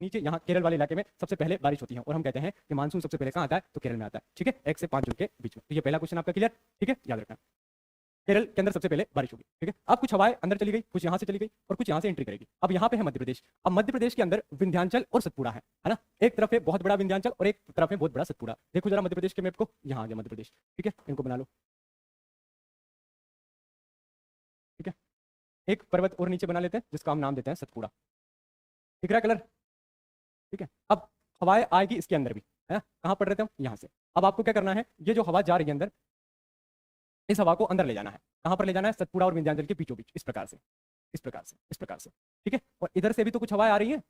नीचे यहाँ केरल वाले इलाके में सबसे पहले बारिश होती है और हम कहते हैं कि मानसून सबसे पहले कहाँ आता है, तो केरल में आता है। ठीक है, 1 से 5 जून के बीच में। तो ये पहला क्वेश्चन आपका क्लियर। ठीक है, याद रखना केरल के अंदर सबसे पहले बारिश होगी। ठीक है, अब कुछ हवाएं अंदर चली गई, कुछ यहाँ से चली गई और कुछ यहाँ से एंट्री करेगी। अब यहाँ पे है मध्य प्रदेश। अब मध्य प्रदेश के अंदर विंध्याचल और सतपुड़ा है ना। एक तरफ है बहुत बड़ा विंध्याचल और एक तरफ है बहुत बड़ा सतपुड़ा। देखो जरा मध्य प्रदेश के मैप को, यहाँ आ गया मध्य प्रदेश। ठीक है, इनको बना लो। ठीक है, एक पर्वत और नीचे बना लेते हैं जिसका हम नाम देते हैं सतपुड़ा। दिख रहा है कलर। ठीक है, अब हवाएं आएगी इसके अंदर भी, है ना। कहाँ पढ़ रहे थे हम, यहाँ से। अब आपको क्या करना है, ये जो हवा जा रही है अंदर, इस हवा को अंदर ले जाना है। कहाँ पर ले जाना है, सतपुड़ा और विंध्याचल के बीचों बीच, इस प्रकार से, इस प्रकार से, इस प्रकार से। ठीक है, और इधर से भी तो कुछ हवाएं आ रही हैं,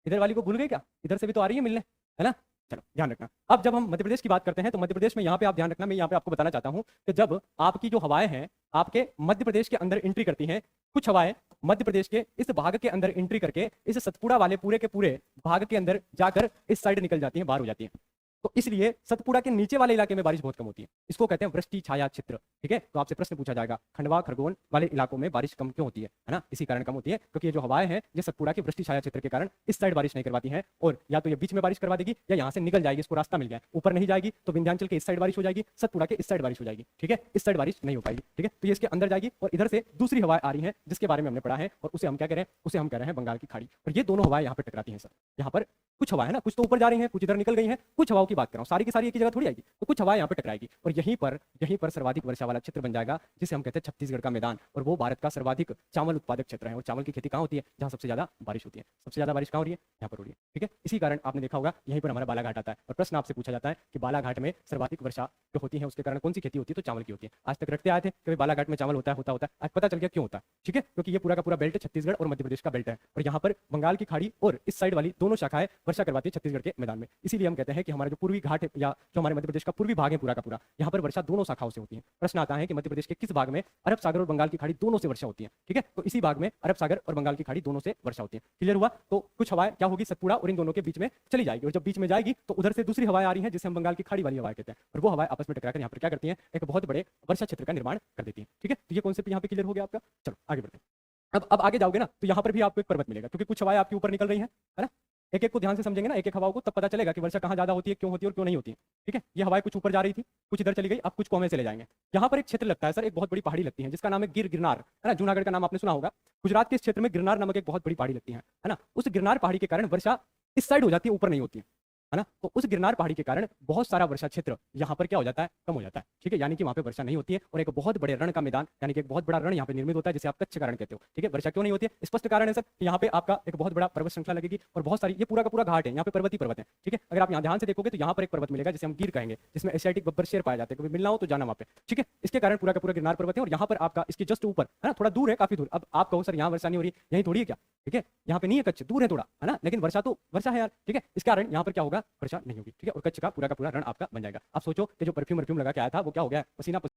इधर वाली को भूल गए क्या, इधर से भी तो आ रही है मिलने, है ना। चलो ध्यान रखना। अब जब हम मध्य प्रदेश की बात करते हैं तो मध्य प्रदेश में यहाँ पे आप ध्यान रखना, मैं यहाँ पे आपको बताना चाहता हूँ कि जब आपकी जो हवाएं हैं आपके मध्य प्रदेश के अंदर एंट्री करती हैं, कुछ हवाएं मध्य प्रदेश के इस भाग के अंदर एंट्री करके इस सतपुड़ा वाले पूरे के पूरे भाग के अंदर जाकर इस साइड निकल जाती हैं, बाहर हो जाती हैं। तो इसलिए सतपुड़ा के नीचे वाले इलाके में बारिश बहुत कम होती है। इसको कहते हैं वृष्टि छाया क्षेत्र। ठीक है, तो आपसे प्रश्न पूछा जाएगा खंडवा खरगोन वाले इलाकों में बारिश कम क्यों होती है ना। इसी कारण कम होती है क्योंकि ये जो हवाएं हैं ये सतपुड़ा के वृष्टि छाया क्षेत्र के कारण इस साइड बारिश नहीं करवाती हैं, और या तो ये बीच में बारिश करवा देगी या यहाँ से निकल जाएगी, इसको रास्ता मिल गया, ऊपर नहीं जाएगी तो विंध्याचल के इस साइड बारिश हो जाएगी, सतपुड़ा के इस साइड बारिश हो जाएगी। ठीक है, इस साइड बारिश नहीं हो पाएगी। ठीक है, तो ये इसके अंदर जाएगी और इधर से दूसरी हवाएं आ रही हैं जिसके बारे में हमने पढ़ा है और उसे हम क्या कह रहे हैं, उसे हम कह रहे हैं बंगाल की खाड़ी। और ये दोनों हवाएं यहाँ पर टकराती हैं सर। यहाँ पर कुछ हवा है ना, कुछ तो ऊपर जा रही हैं, कुछ इधर निकल गई हैं, कुछ हवाओं की बात कर रहा हूँ, सारी की सारी एक ही जगह थोड़ी आएगी, तो कुछ हवा यहाँ पे टकराएगी और यहीं पर सर्वाधिक वर्षा वाला क्षेत्र बन जाएगा जिसे हम कहते हैं छत्तीसगढ़ का मैदान। और वो भारत का सर्वाधिक चावल उत्पादक क्षेत्र है और चावल की खेती कहाँ होती है, जहाँ सबसे ज्यादा बारिश होती है। सबसे ज्यादा बारिश कहाँ हो रही है, यहाँ पर हो रही है। ठीक है, इसी कारण आपने देखा होगा यहीं पर हमारा बालाघाट आता है और प्रश्न आपसे पूछा जाता है कि बालाघाट में सर्वाधिक वर्षा जो होती है उसके कारण कौन सी खेती होती है, तो चावल की होती है। आज तक रखते आए थे कि बालाघाट में चावल होता है, आज पता चल गया क्यों होता है। ठीक है, क्योंकि ये पूरा का पूरा बेल्ट छत्तीसगढ़ और मध्य प्रदेश का बेल्ट है और यहाँ पर बंगाल की खाड़ी और इस साइड वाली दोनों शाखाएं वर्षा करवाती है छत्तीसगढ़ के मैदान में। इसीलिए हम कहते हैं कि हमारा जो पूर्वी घाट है या जो हमारे मध्य प्रदेश का पूर्वी भाग है पूरा का पूरा, यहाँ पर वर्षा दोनों शाखाओं से होती है। प्रश्न आता है कि मध्य प्रदेश के किस भाग में अरब सागर और बंगाल की खाड़ी दोनों से वर्षा होती है। ठीक है, तो इसी भाग में अरब सागर और बंगाल की खाड़ी दोनों से वर्षा होती है। क्लियर हुआ। तो कुछ हवाएं क्या होगी, सतपुड़ा और इन दोनों के बीच में चली जाएगी और जब बीच में जाएगी तो उधर से दूसरी हवाएं आ रही हैं जिसे हम बंगाल की खाड़ी वाली हवाएं कहते हैं और वो हवाएं आपस में टकराकर यहाँ पर क्या करती हैं, एक बहुत बड़े वर्षा क्षेत्र का निर्माण कर देती है। ठीक है, तो ये कॉन्सेप्ट यहाँ पे क्लियर हो गया आपका। चलो आगे बढ़ते हैं। अब आगे जाओगे ना तो यहाँ पर भी आपको एक पर्वत मिलेगा क्योंकि कुछ हवाएं आपके ऊपर निकल रही है ना। एक एक को ध्यान से समझेंगे ना, एक एक हवाओं को, तब पता चलेगा कि वर्षा कहाँ ज्यादा होती है, क्यों होती है और क्यों नहीं होती है। ठीक है, ये हवाएं कुछ ऊपर जा रही थी, कुछ इधर चली गई, अब कुछ को हमें चले जाएंगे। यहाँ पर एक क्षेत्र लगता है सर, एक बहुत बड़ी पहाड़ी लगती है जिसका नाम है गिरनार, है ना। जूनागढ़ का नाम आपने सुना होगा। गुजरात के इस क्षेत्र में गिरनार नामक एक बहुत बड़ी पहाड़ी लगती है ना। उस गिरनार पहाड़ी के कारण वर्षा इस साइड हो जाती है, ऊपर नहीं होती है ना। तो उस गिरनार पहाड़ी के कारण बहुत सारा वर्षा क्षेत्र यहाँ पर क्या हो जाता है, कम हो जाता है। ठीक है, यानी कि वहाँ पे वर्षा नहीं होती है और एक बहुत बड़े रण का मैदान यानी कि एक बहुत बड़ा रण यहाँ पे निर्मित होता है जिसे आप कच्छ का रण कहते हो। ठीक है, वर्षा क्यों नहीं होती है, स्पष्ट कारण है सर, यहाँ पे आपका एक बहुत बड़ा पर्वत श्रृंखला लगेगी और बहुत सारी, ये पूरा का पूरा घाट है, यहाँ पे पर्वत ही पर्वत है। ठीक है, अगर आप यहाँ ध्यान से देखोगे तो यहाँ पर एक पर्वत मिलेगा जिसे हम गिर कहेंगे, जिसमें एशियाटिक बब्बर शेर पाया जाते हैं, कभी मिलना हो तो जाना वहाँ पे। ठीक है, इसके कारण पूरा का पूरा गिरनार पर्वत है और यहाँ पर आपका इसके जस्ट ऊपर, है ना, थोड़ा दूर है, काफी दूर। अब आप कहो सर यहाँ वर्षा नहीं हो रही, यही थोड़ी है क्या। ठीक है, यहाँ पे नहीं है, कच्छ दूर है थोड़ा, है ना, लेकिन वर्षा तो वर्षा है यार। ठीक है, इस कारण यहाँ पर क्या होगा, वर्षा नहीं होगी। ठीक है, और कच्छ का पूरा रण आपका बन जाएगा। आप सोचो कि जो परफ्यूम लगा के आया था वो क्या हो गया, पसीना